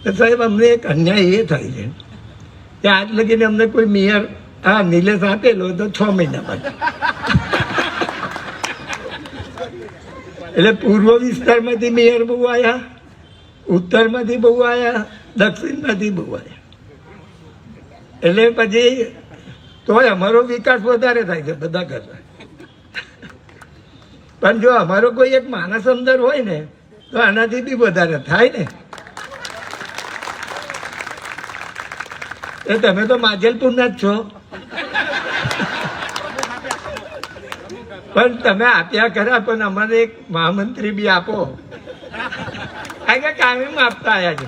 તો સાહેબ અમને એક અન્યાય એ થાય છે કે આજ લગીને અમને કોઈ મેયર નિલેશ આપેલો તો 6 મહિના પછી, એટલે પૂર્વ વિસ્તારમાંથી મેયર બહુ આવ્યા, ઉત્તરમાંથી બહુ આવ્યા, દક્ષિણમાંથી બહુ આવ્યા. એટલે પછી તોય અમારો વિકાસ વધારે થાય છે બધા કરતા. પણ જો અમારો કોઈ એક માણસ અંદર હોય ને તો આનાથી બી વધારે થાય ને. એ તમે તો માજલપુરના જ છો, પણ તમે આપ્યા ખરા, પણ અમારે એક મહામંત્રી બી આપો. કારણ કે કાયમ આપતા આવ્યા છે.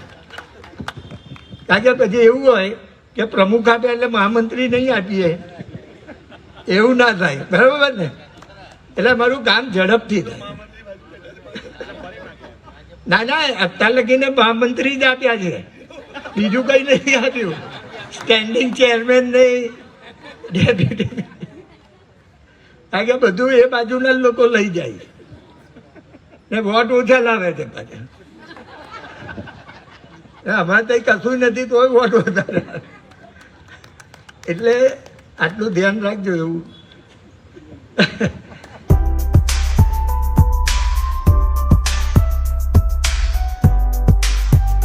કારણ કે પછી એવું હોય કે પ્રમુખ આપે એટલે મહામંત્રી નહીં આપીએ, એવું ના થાય. બરાબર ને? એટલે મારું કામ ઝડપથી થાય. ના અત્યાર લગીને મહામંત્રી જ આપ્યા છે, બીજું કઈ નથી આપ્યું. સ્ટેન્ડિંગ ચેરમેન નહીં, ડેપ્યુટી. કારણ કે બધું એ બાજુના લોકો લઈ જાય ને વોટ ઓછા લાવે છે પાછા. અમારે તો કશું નથી તો વોટ વધારે. એટલે આટલું ધ્યાન રાખજો એવું.